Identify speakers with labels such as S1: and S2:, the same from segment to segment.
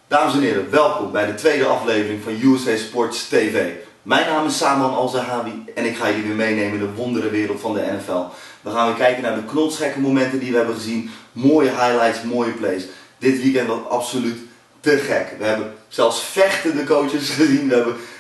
S1: Dames en heren, welkom bij de tweede aflevering van USA Sports TV. Mijn naam is Alzahawi en ik ga jullie weer meenemen in de wonderenwereld van de NFL. We gaan weer kijken naar de knotsgekke momenten die we hebben gezien, mooie highlights, mooie plays. Dit weekend was absoluut te gek. We hebben zelfs vechtende coaches gezien, we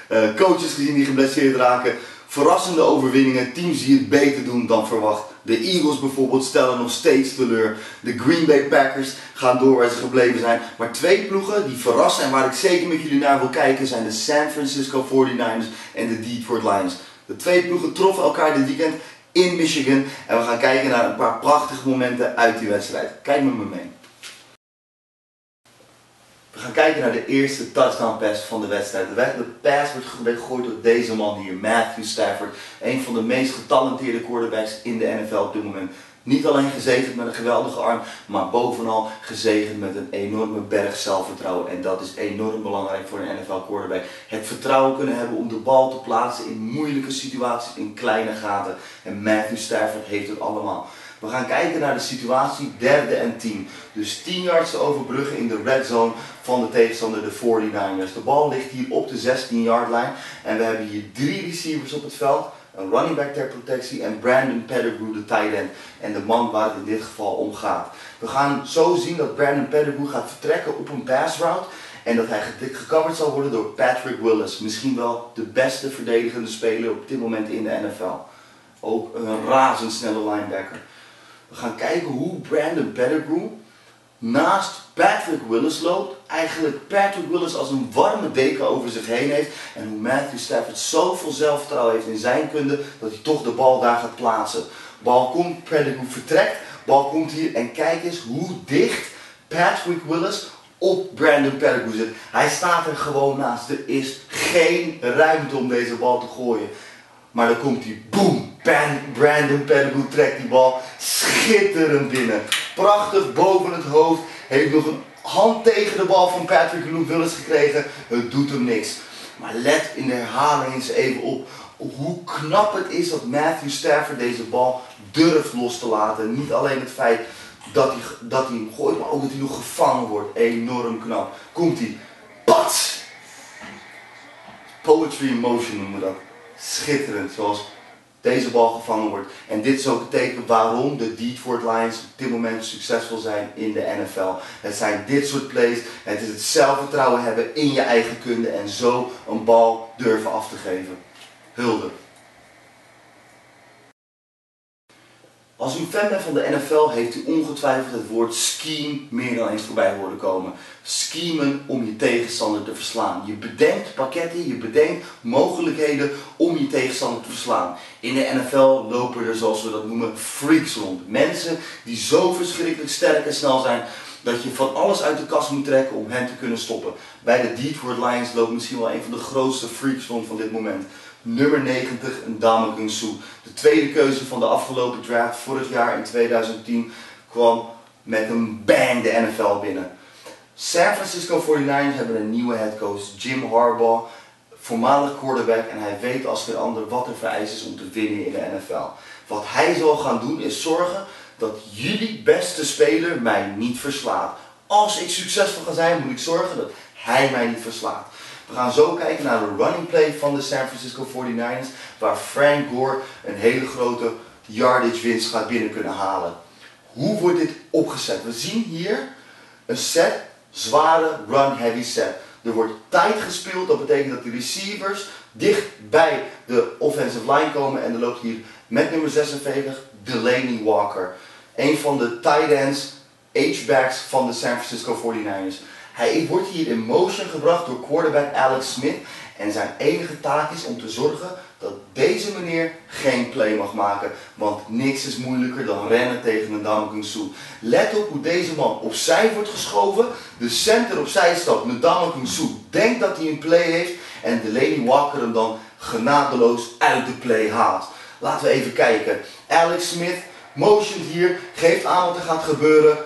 S1: hebben coaches gezien die geblesseerd raken. Verrassende overwinningen, teams die het beter doen dan verwacht. De Eagles bijvoorbeeld stellen nog steeds teleur. De Green Bay Packers gaan door waar ze gebleven zijn. Maar twee ploegen die verrassen en waar ik zeker met jullie naar wil kijken zijn de San Francisco 49ers en de Detroit Lions. De twee ploegen troffen elkaar dit weekend in Michigan en we gaan kijken naar een paar prachtige momenten uit die wedstrijd. Kijk met me mee. We gaan kijken naar de eerste touchdown pass van de wedstrijd. De pass werd gegooid door deze man hier, Matthew Stafford. Een van de meest getalenteerde quarterbacks in de NFL op dit moment. Niet alleen gezegend met een geweldige arm, maar bovenal gezegend met een enorme berg zelfvertrouwen. En dat is enorm belangrijk voor een NFL quarterback. Het vertrouwen kunnen hebben om de bal te plaatsen in moeilijke situaties, in kleine gaten. En Matthew Stafford heeft het allemaal. We gaan kijken naar de situatie 3e en 10. Dus 10 yards te overbruggen in de red zone van de tegenstander, de 49ers. De bal ligt hier op de 16-yard lijn. En we hebben hier 3 receivers op het veld. Een running back ter protectie en Brandon Pettigrew, de tight end. En de man waar het in dit geval om gaat. We gaan zo zien dat Brandon Pettigrew gaat vertrekken op een pass route. En dat hij gecoverd zal worden door Patrick Willis. Misschien wel de beste verdedigende speler op dit moment in de NFL. Ook een razendsnelle linebacker. We gaan kijken hoe Brandon Pettigrew naast Patrick Willis loopt. Eigenlijk Patrick Willis als een warme deken over zich heen heeft. En hoe Matthew Stafford zoveel zelfvertrouwen heeft in zijn kunde dat hij toch de bal daar gaat plaatsen. Bal komt, Pettigrew vertrekt. Bal komt hier en kijk eens hoe dicht Patrick Willis op Brandon Pettigrew zit. Hij staat er gewoon naast. Er is geen ruimte om deze bal te gooien. Maar dan komt hij, boom! Brandon Pettigrew trekt die bal schitterend binnen. Prachtig boven het hoofd. Heeft nog een hand tegen de bal van Patrick Willis gekregen. Het doet hem niks. Maar let in de herhaling eens even op hoe knap het is dat Matthew Stafford deze bal durft los te laten. Niet alleen het feit dat hij hem gooit, maar ook dat hij nog gevangen wordt. Enorm knap. Komt hij. Pats! Poetry in motion noemen we dat. Schitterend, zoals deze bal gevangen wordt. En dit is ook het teken waarom de Detroit Lions op dit moment succesvol zijn in de NFL. Het zijn dit soort plays. Het is het zelfvertrouwen hebben in je eigen kunde en zo een bal durven af te geven. Hulde. Als u fan bent van de NFL heeft u ongetwijfeld het woord scheme meer dan eens voorbij horen komen. Schemen om je tegenstander te verslaan. Je bedenkt pakketten, je bedenkt mogelijkheden om je tegenstander te verslaan. In de NFL lopen er, zoals we dat noemen, freaks rond. Mensen die zo verschrikkelijk sterk en snel zijn dat je van alles uit de kast moet trekken om hen te kunnen stoppen. Bij de Detroit Lions loopt misschien wel een van de grootste freaks rond van dit moment. Nummer 90, een Suh. De tweede keuze van de afgelopen draft vorig jaar in 2010 kwam met een bang de NFL binnen. San Francisco 49ers hebben een nieuwe headcoach, Jim Harbaugh, voormalig quarterback en hij weet als geen ander wat er vereist is om te winnen in de NFL. Wat hij zal gaan doen is zorgen dat jullie beste speler mij niet verslaat. Als ik succesvol ga zijn moet ik zorgen dat hij mij niet verslaat. We gaan zo kijken naar de running play van de San Francisco 49ers, waar Frank Gore een hele grote yardage winst gaat binnen kunnen halen. Hoe wordt dit opgezet? We zien hier een set, zware run-heavy set. Er wordt tijd gespeeld, dat betekent dat de receivers dicht bij de offensive line komen en er loopt hier met nummer 46 Delanie Walker. Een van de tight ends, H-backs van de San Francisco 49ers. Hij wordt hier in motion gebracht door quarterback Alex Smith en zijn enige taak is om te zorgen dat deze meneer geen play mag maken, want niks is moeilijker dan rennen tegen een Suh. Let op hoe deze man opzij wordt geschoven, de center opzij stapt, Suh denkt dat hij een play heeft en Delanie Walker hem dan genadeloos uit de play haalt. Laten we even kijken. Alex Smith motion hier, geeft aan wat er gaat gebeuren.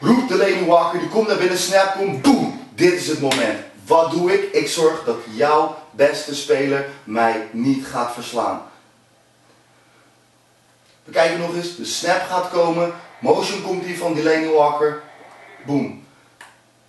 S1: Roept Delanie Walker, die komt naar binnen, snap komt, boom! Dit is het moment. Wat doe ik? Ik zorg dat jouw beste speler mij niet gaat verslaan. We kijken nog eens, de snap gaat komen, motion komt hier van Delanie Walker, boom.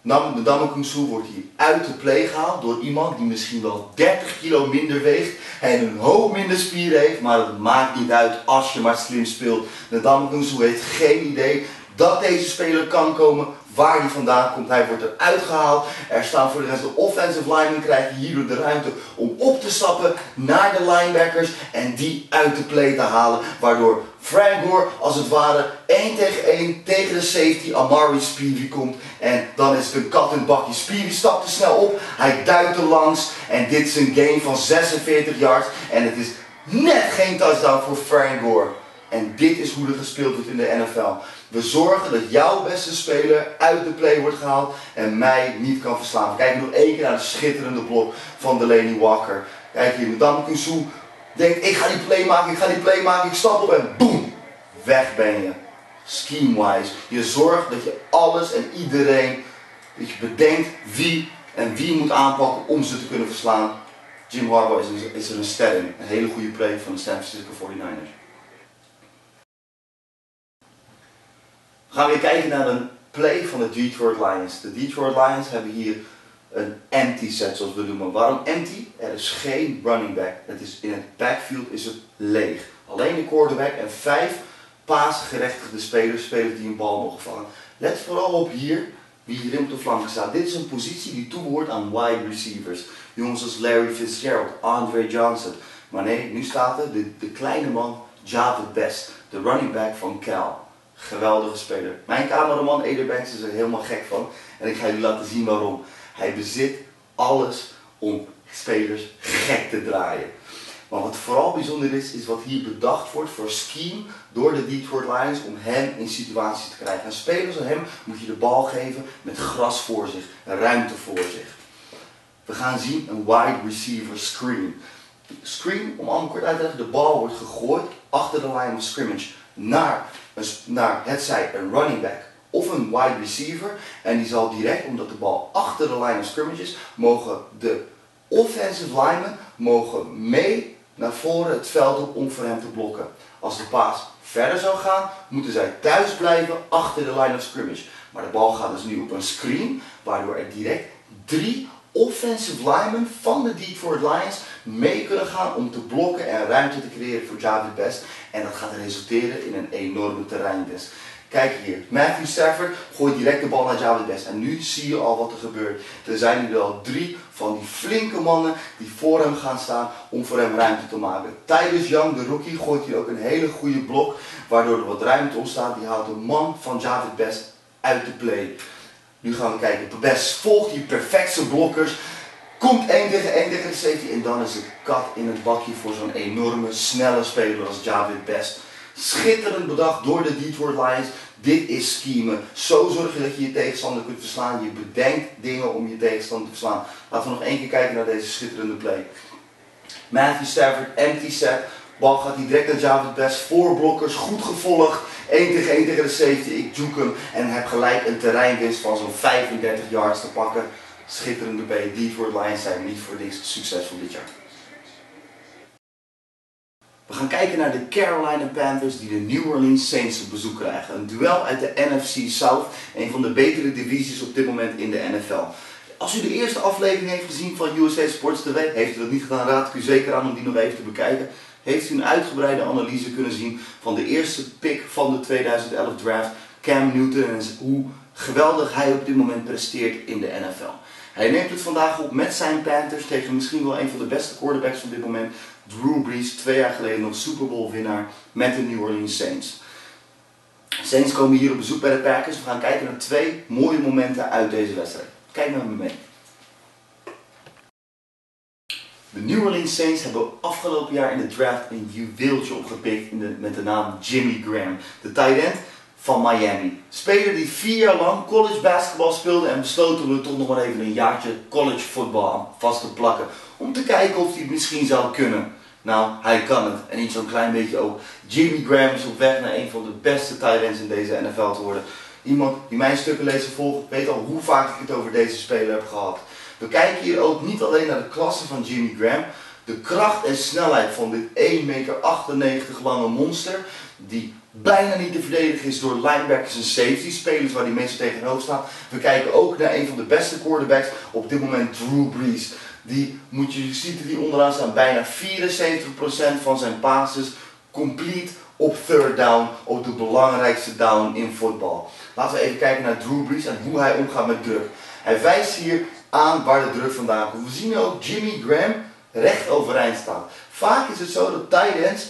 S1: Ndamukong wordt hier uit de play gehaald door iemand die misschien wel 30 kilo minder weegt en een hoop minder spieren heeft, maar het maakt niet uit als je maar slim speelt. Ndamukong heeft geen idee dat deze speler kan komen, waar hij vandaan komt. Hij wordt eruit gehaald. Er staan voor de rest de offensive linemen, krijgen hierdoor de ruimte om op te stappen naar de linebackers en die uit de play te halen, waardoor Frank Gore als het ware 1 tegen 1 tegen de safety Amari Speedy komt. En dan is het een kat en bakje. Speedy stapt te snel op, hij duikt er langs en dit is een game van 46 yards en het is net geen touchdown voor Frank Gore. En dit is hoe er gespeeld wordt in de NFL. We zorgen dat jouw beste speler uit de play wordt gehaald en mij niet kan verslaan. We kijken nog één keer naar de schitterende blok van Delaney Walker. Kijk hier, Ndamukong denkt, ik ga die play maken, ik stap op en boem, weg ben je. Scheme-wise. Je zorgt dat je alles en iedereen, dat je bedenkt wie en wie moet aanpakken om ze te kunnen verslaan. Jim Harbaugh is er een ster in. Een hele goede play van de San Francisco 49ers. We gaan weer kijken naar een play van de Detroit Lions. De Detroit Lions hebben hier een empty set, zoals we noemen. Waarom empty? Er is geen running back. In het backfield is het leeg. Alleen de quarterback en 5 paasgerechtigde spelers die een bal mogen vangen. Let vooral op hier, wie hier op de flanken staat. Dit is een positie die toebehoort aan wide receivers. Jongens als Larry Fitzgerald, Andre Johnson. Maar nee, nu staat er de kleine man Javid Best, de running back van Cal. Geweldige speler. Mijn cameraman Eder Banks is er helemaal gek van en ik ga jullie laten zien waarom. Hij bezit alles om spelers gek te draaien. Maar wat vooral bijzonder is wat hier bedacht wordt voor scheme door de Detroit Lions om hem in situaties te krijgen. En spelers aan hem moet je de bal geven met gras voor zich, ruimte voor zich. We gaan zien een wide receiver screen. Screen, om allemaal kort uit te leggen, de bal wordt gegooid achter de line of scrimmage naar hetzij een running back of een wide receiver. En die zal direct, omdat de bal achter de line of scrimmage is, mogen de offensive linemen mee naar voren het veld op om voor hem te blokken. Als de paas verder zou gaan, moeten zij thuis blijven achter de line of scrimmage. Maar de bal gaat dus nu op een screen, waardoor er direct 3 offensive linemen van de Detroit Lions mee kunnen gaan om te blokken en ruimte te creëren voor Javid Best. En dat gaat resulteren in een enorme terreinwinst. Kijk hier, Matthew Stafford gooit direct de bal naar Javid Best. En nu zie je al wat er gebeurt. Er zijn nu al 3 van die flinke mannen die voor hem gaan staan om voor hem ruimte te maken. Tyler Young, de rookie, gooit hier ook een hele goede blok, waardoor er wat ruimte ontstaat. Die haalt de man van Javid Best uit de play. Nu gaan we kijken, Best volgt hier perfect zijn blokkers. Komt 1 tegen de safety en dan is het kat in het bakje voor zo'n enorme, snelle speler als Javid Best. Schitterend bedacht door de Detroit Lions. Dit is schemen. Zo zorg je dat je je tegenstander kunt verslaan. Je bedenkt dingen om je tegenstander te verslaan. Laten we nog één keer kijken naar deze schitterende play. Matthew Stafford, empty set. Bal gaat hij direct naar Javid Best. Voorblokkers, goed gevolgd. 1 tegen de safety. Ik juke hem en heb gelijk een terreinwinst van zo'n 35 yards te pakken. Schitterende play. Detroit Lions zijn niet voor niks succesvol dit jaar. We gaan kijken naar de Carolina Panthers die de New Orleans Saints op bezoek krijgen. Een duel uit de NFC South, een van de betere divisies op dit moment in de NFL. Als u de eerste aflevering heeft gezien van USA Sports TV, heeft u dat niet gedaan, raad ik u zeker aan om die nog even te bekijken. Heeft u een uitgebreide analyse kunnen zien van de eerste pick van de 2011 draft, Cam Newton, en hoe geweldig hij op dit moment presteert in de NFL. Hij neemt het vandaag op met zijn Panthers tegen misschien wel een van de beste quarterbacks van dit moment, Drew Brees, 2 jaar geleden nog Super Bowl winnaar met de New Orleans Saints. Saints komen hier op bezoek bij de Packers. We gaan kijken naar 2 mooie momenten uit deze wedstrijd. Kijk met me mee. De New Orleans Saints hebben afgelopen jaar in de draft een juweeltje opgepikt met de naam Jimmy Graham, de tight end van Miami. Speler die 4 jaar lang college basketbal speelde en besloot om er toch nog maar even een jaartje college voetbal aan vast te plakken. Om te kijken of hij het misschien zou kunnen. Nou, hij kan het. En niet zo'n klein beetje ook. Jimmy Graham is op weg naar een van de beste tight ends in deze NFL te worden. Iemand die mijn stukken leest en volgt, weet al hoe vaak ik het over deze speler heb gehad. We kijken hier ook niet alleen naar de klasse van Jimmy Graham, De kracht en snelheid van dit 1,98 meter lange monster, die bijna niet te verdedigen is door linebackers en safety, spelers waar die mensen tegenover staan. We kijken ook naar een van de beste quarterbacks op dit moment, Drew Brees. Je ziet dat hij onderaan staan, bijna 74% van zijn passes complete op third down, op de belangrijkste down in voetbal. Laten we even kijken naar Drew Brees en hoe hij omgaat met druk. Hij wijst hier aan waar de druk vandaan komt. We zien ook Jimmy Graham recht overeind staan. Vaak is het zo dat tight ends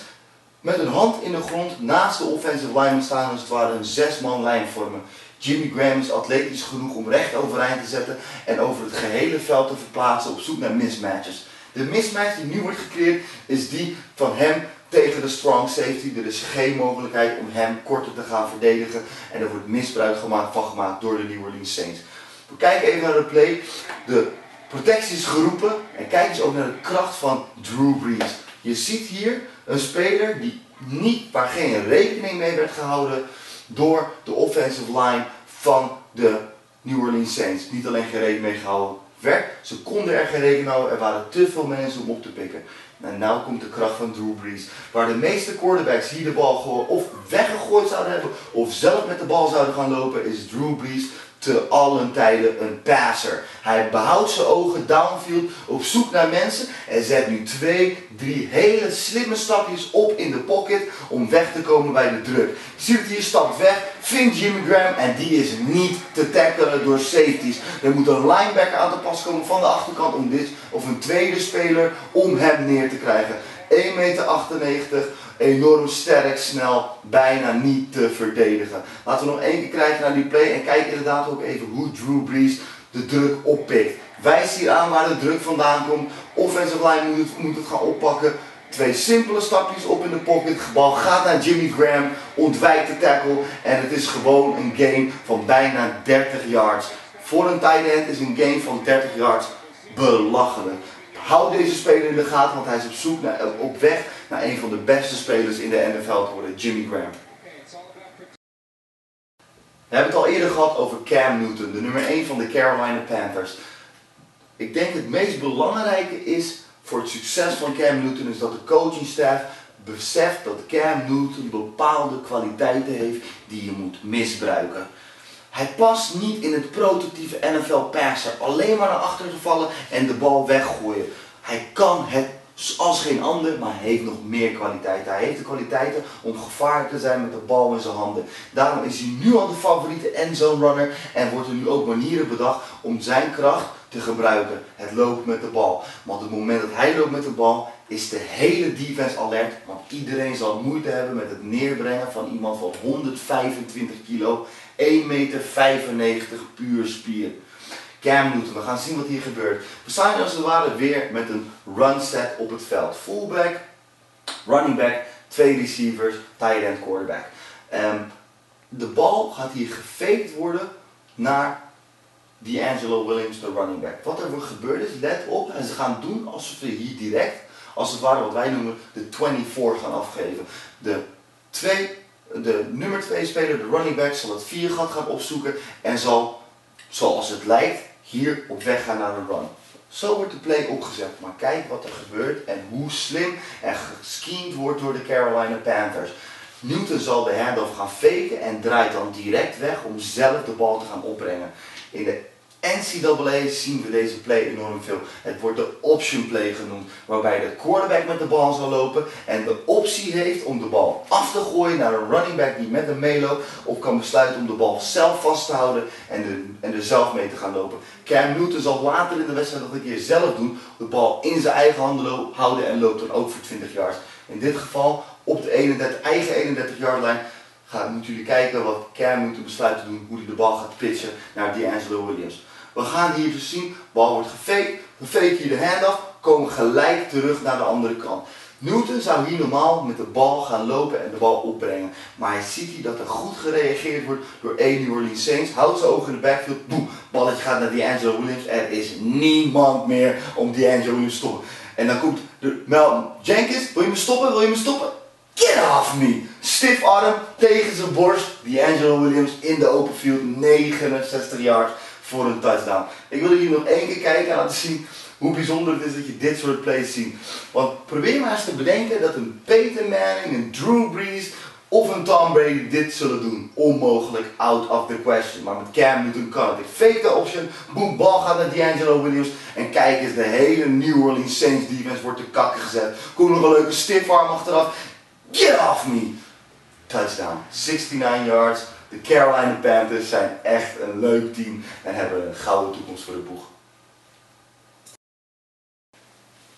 S1: met een hand in de grond naast de offensive lineman staan, als het ware een 6-man lijn vormen. Jimmy Graham is atletisch genoeg om recht overeind te zetten en over het gehele veld te verplaatsen op zoek naar mismatches. De mismatch die nu wordt gecreëerd is die van hem tegen de strong safety. Er is geen mogelijkheid om hem korter te gaan verdedigen en er wordt misbruik van gemaakt door de New Orleans Saints. We kijken even naar de play. De protectie is geroepen en kijk eens ook naar de kracht van Drew Brees. Je ziet hier een speler waar geen rekening mee werd gehouden door de offensive line van de New Orleans Saints. Niet alleen geen rekening mee gehouden werd, ze konden er geen rekening mee houden, er waren te veel mensen om op te pikken. En nu komt de kracht van Drew Brees. Waar de meeste quarterbacks hier de bal gewoon of weggegooid zouden hebben of zelf met de bal zouden gaan lopen, is Drew Brees te allen tijden een passer. Hij behoudt zijn ogen downfield op zoek naar mensen en zet nu 2, 3 hele slimme stapjes op in de pocket om weg te komen bij de druk. Je ziet het hier, stapt weg, vindt Jimmy Graham en die is niet te tackelen door safeties. Er moet een linebacker aan te pas komen van de achterkant of een tweede speler om hem neer te krijgen. 1,98 meter, enorm sterk, snel, bijna niet te verdedigen. Laten we nog één keer kijken naar die play en kijk inderdaad ook even hoe Drew Brees de druk oppikt. Wijst hier aan waar de druk vandaan komt. Offensive line moet het gaan oppakken. 2 simpele stapjes op in de pocket. De bal gaat naar Jimmy Graham, ontwijkt de tackle en het is gewoon een gain van bijna 30 yards. Voor een tight end is een gain van 30 yards belachelijk. Hou deze speler in de gaten, want hij is op weg naar een van de beste spelers in de NFL te worden, Jimmy Graham. We hebben het al eerder gehad over Cam Newton, de nummer 1 van de Carolina Panthers. Ik denk het meest belangrijke is voor het succes van Cam Newton is dat de coachingstaf beseft dat Cam Newton bepaalde kwaliteiten heeft die je moet misbruiken. Hij past niet in het prototype NFL passer, alleen maar naar achteren vallen en de bal weggooien. Hij kan het als geen ander, maar hij heeft nog meer kwaliteiten. Hij heeft de kwaliteiten om gevaarlijk te zijn met de bal in zijn handen. Daarom is hij nu al de favoriete endzone runner en wordt er nu ook manieren bedacht om zijn kracht te gebruiken. Het lopen met de bal. Maar op het moment dat hij loopt met de bal is de hele defense alert, want iedereen zal moeite hebben met het neerbrengen van iemand van 125 kilo, 1,95 meter puur spier. Cam Newton, we gaan zien wat hier gebeurt. We staan als het ware weer met een run set op het veld. Fullback, running back, 2 receivers, tight end, quarterback. De bal gaat hier gefaked worden naar D'Angelo Williams, de running back. Wat er gebeurd is, let op, en ze gaan doen alsof ze hier direct, als het ware wat wij noemen, de 24 gaan afgeven. De nummer 2 speler, de running back, zal het 4-gat gaan opzoeken en zal, zoals het lijkt, hier op weg gaan naar een run. Zo wordt de play opgezet, maar kijk wat er gebeurt en hoe slim en geschemed wordt door de Carolina Panthers. Newton zal de handoff gaan faken en draait dan direct weg om zelf de bal te gaan opbrengen. In de NCAA zien we deze play enorm veel. Het wordt de option play genoemd, waarbij de quarterback met de bal zal lopen en de optie heeft om de bal af te gooien naar een running back die met hem meeloopt of kan besluiten om de bal zelf vast te houden en er zelf mee te gaan lopen. Cam Newton zal later in de wedstrijd dat een keer zelf doen, de bal in zijn eigen handen houden en loopt dan ook voor 20 yards. In dit geval op de eigen 31 yard lijn moeten jullie kijken wat Cam Newton besluit te doen, hoe hij de bal gaat pitchen naar D'Angelo Williams. We gaan hier dus zien, de bal wordt gefaked, we faken hier de handoff, komen gelijk terug naar de andere kant. Newton zou hier normaal met de bal gaan lopen en de bal opbrengen. Maar hij ziet hier dat er goed gereageerd wordt door één New Orleans Saints. Houdt zijn ogen in de backfield, boem, balletje gaat naar D'Angelo Williams. Er is niemand meer om D'Angelo Williams te stoppen. En dan komt Jenkins, wil je me stoppen, wil je me stoppen? Get off me! Stiff arm tegen zijn borst. D'Angelo Williams in de open field, 69 yards voor een touchdown. Ik wil jullie nog één keer kijken en laten zien hoe bijzonder het is dat je dit soort plays ziet. Want probeer maar eens te bedenken dat een Peyton Manning, een Drew Brees of een Tom Brady dit zullen doen. Onmogelijk, out of the question. Maar met Cam Newton kan het. Ik fake de option, boom, bal gaat naar D'Angelo Williams. En kijk eens, de hele New Orleans Saints defense wordt te kakken gezet. Komt nog een leuke stiff arm achteraf. Get off me! Touchdown. 69 yards. De Carolina Panthers zijn echt een leuk team en hebben een gouden toekomst voor de boeg.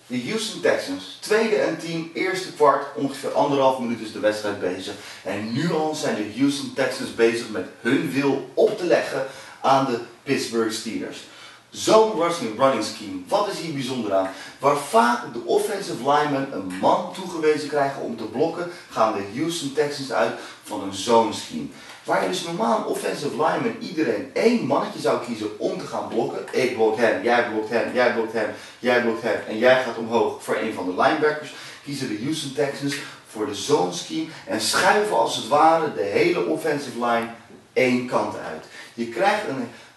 S1: De Houston Texans, tweede en 10, eerste kwart, ongeveer 1,5 minuut is de wedstrijd bezig. En nu al zijn de Houston Texans bezig met hun wil op te leggen aan de Pittsburgh Steelers. Zo'n running scheme, wat is hier bijzonder aan? Waar vaak de offensive linemen een man toegewezen krijgen om te blokken, gaan de Houston Texans uit van een zone scheme. Waar je dus normaal een offensive lineman iedereen één mannetje zou kiezen om te gaan blokken. Ik blok hem, jij blokt hem, jij blokt hem, jij blokt hem en jij gaat omhoog voor een van de linebackers. Kiezen de Houston Texans voor de zone scheme en schuiven als het ware de hele offensive line één kant uit. Je krijgt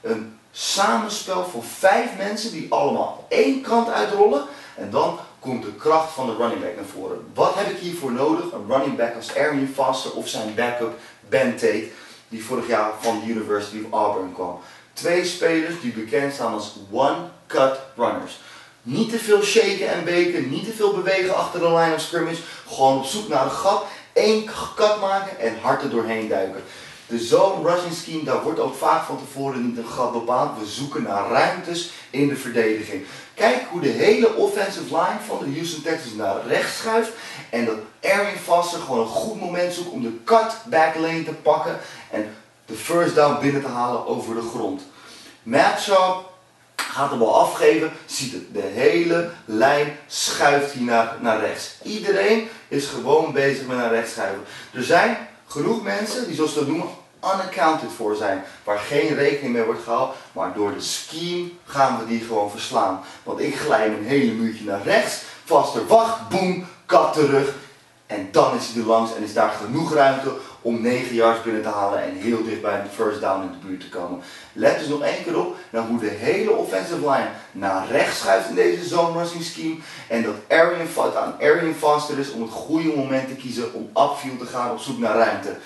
S1: een samenspel van 5 mensen die allemaal één kant uitrollen en dan komt de kracht van de running back naar voren. Wat heb ik hiervoor nodig? Een running back als Arian Foster of zijn backup Ben Tate, die vorig jaar van de University of Auburn kwam. 2 spelers die bekend staan als one-cut runners. Niet te veel shaken en beken, niet te veel bewegen achter de line of scrimmage. Gewoon op zoek naar een gat, 1 cut maken en hard er doorheen duiken. De zone rushing scheme, daar wordt ook vaak van tevoren niet een gat bepaald. We zoeken naar ruimtes in de verdediging. Kijk hoe de hele offensive line van de Houston Texans naar rechts schuift. En dat Arian Foster gewoon een goed moment zoekt om de cutback lane te pakken. En de first down binnen te halen over de grond. Matt Schaub gaat de bal afgeven, ziet het. De hele lijn schuift hier naar rechts. Iedereen is gewoon bezig met naar rechts schuiven. Er zijn genoeg mensen die, zoals we dat noemen, unaccounted voor zijn. Waar geen rekening mee wordt gehouden. Maar door de scheme gaan we die gewoon verslaan. Want ik glij een hele muurtje naar rechts. Vaster wacht, boom, kat terug. En dan is hij er langs en is daar genoeg ruimte om 9 yards binnen te halen en heel dicht bij de first down in de buurt te komen. Let dus nog één keer op naar hoe de hele offensive line naar rechts schuift in deze zone rushing scheme. En dat Arian Foster is om het goede moment te kiezen om upfield te gaan op zoek naar ruimte.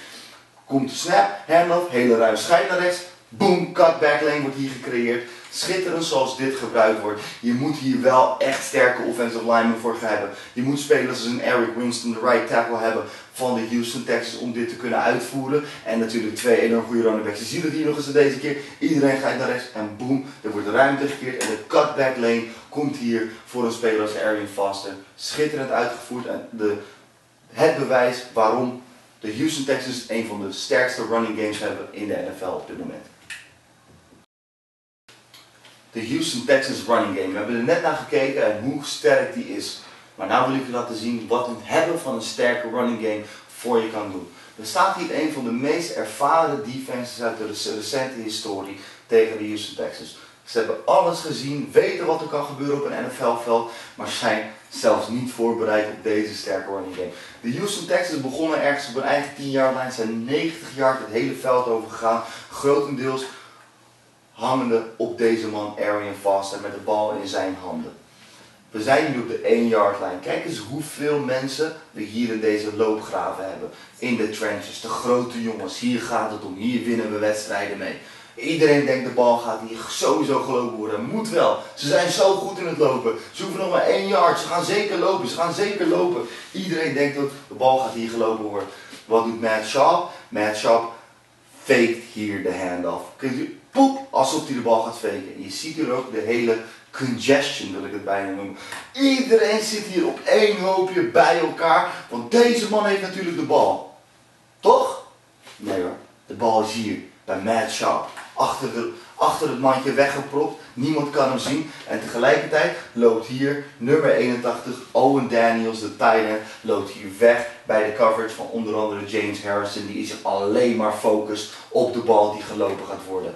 S1: Komt de snap, handoff, hele ruim schijf naar rechts. Boom, cutback lane wordt hier gecreëerd. Schitterend zoals dit gebruikt wordt. Je moet hier wel echt sterke offensive linemen voor hebben. Je moet spelers als een Eric Winston, de right tackle, hebben van de Houston Texans om dit te kunnen uitvoeren. En natuurlijk 2 enorm goede running backs. Je ziet het hier nog eens deze keer. Iedereen gaat naar rechts en boom, er wordt ruimte gekeerd. En de cutback lane komt hier voor een speler als Arian Foster. Schitterend uitgevoerd en het bewijs waarom de Houston Texans een van de sterkste running games hebben in de NFL op dit moment. De Houston Texans running game. We hebben er net naar gekeken en hoe sterk die is. Maar nu wil ik je laten zien wat het hebben van een sterke running game voor je kan doen. Er staat hier een van de meest ervaren defenses uit de recente historie tegen de Houston Texans. Ze hebben alles gezien, weten wat er kan gebeuren op een NFL-veld, maar zijn zelfs niet voorbereid op deze sterke running game. De Houston Texans begonnen ergens op hun eigen 10-yard-lijn, zijn 90 yard het hele veld overgegaan, grotendeels hangende op deze man Arian Foster met de bal in zijn handen. We zijn nu op de 1-yard-lijn. Kijk eens hoeveel mensen we hier in deze loopgraven hebben. In de trenches, de grote jongens. Hier gaat het om. Hier winnen we wedstrijden mee. Iedereen denkt de bal gaat hier sowieso gelopen worden. Moet wel. Ze zijn zo goed in het lopen. Ze hoeven nog maar 1 yard. Ze gaan zeker lopen. Ze gaan zeker lopen. Iedereen denkt dat de bal gaat hier gelopen worden. Wat doet Matt Schaub? Matt Schaub faked hier de handoff. Poep, alsof hij de bal gaat faken. En je ziet hier ook de hele congestion, wil ik het bijna noemen. Iedereen zit hier op één hoopje bij elkaar, want deze man heeft natuurlijk de bal. Toch? Nee hoor, de bal is hier, bij Matt Schaub. Achter het mandje weggepropt, niemand kan hem zien. En tegelijkertijd loopt hier nummer 81, Owen Daniels, de tight end, loopt hier weg bij de coverage van onder andere James Harrison. Die is alleen maar focust op de bal die gelopen gaat worden.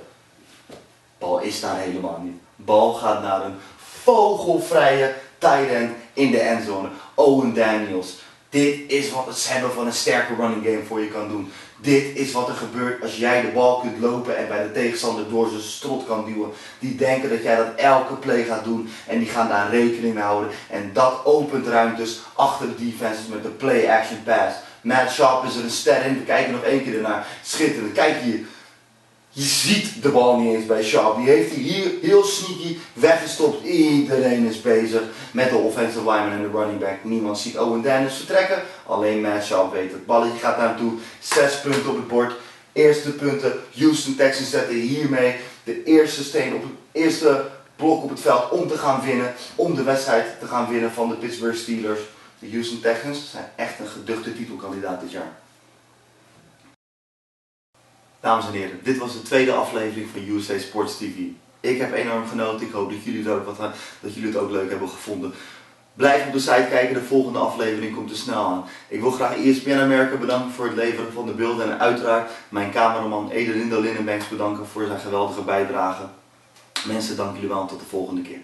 S1: Bal is daar helemaal niet. Bal gaat naar een vogelvrije tight end in de endzone. Owen Daniels. Dit is wat het hebben van een sterke running game voor je kan doen. Dit is wat er gebeurt als jij de bal kunt lopen en bij de tegenstander door zijn strot kan duwen. Die denken dat jij dat elke play gaat doen en die gaan daar rekening mee houden. En dat opent ruimtes achter de defenses met de play-action pass. Matt Sharp is er een ster in, we kijken nog één keer ernaar. Schitterend, kijk hier. Je ziet de bal niet eens bij Sharp. Die heeft hij hier heel sneaky weggestopt. Iedereen is bezig met de offensive lineman en de running back. Niemand ziet Owen Dennis vertrekken. Alleen Matt Sharp weet het. Het balletje gaat naar hem toe. 6 punten op het bord. Eerste punten. Houston Texans zetten hiermee de eerste steen op het eerste blok op het veld om te gaan winnen. Om de wedstrijd te gaan winnen van de Pittsburgh Steelers. De Houston Texans zijn echt een geduchte titelkandidaat dit jaar. Dames en heren, dit was de tweede aflevering van USA Sports TV. Ik heb enorm genoten, ik hoop dat jullie het ook leuk hebben gevonden. Blijf op de site kijken, de volgende aflevering komt er snel aan. Ik wil graag ESPN Amerika bedanken voor het leveren van de beelden en uiteraard mijn cameraman Edelindo Linnenbanks bedanken voor zijn geweldige bijdrage. Mensen, dank jullie wel en tot de volgende keer.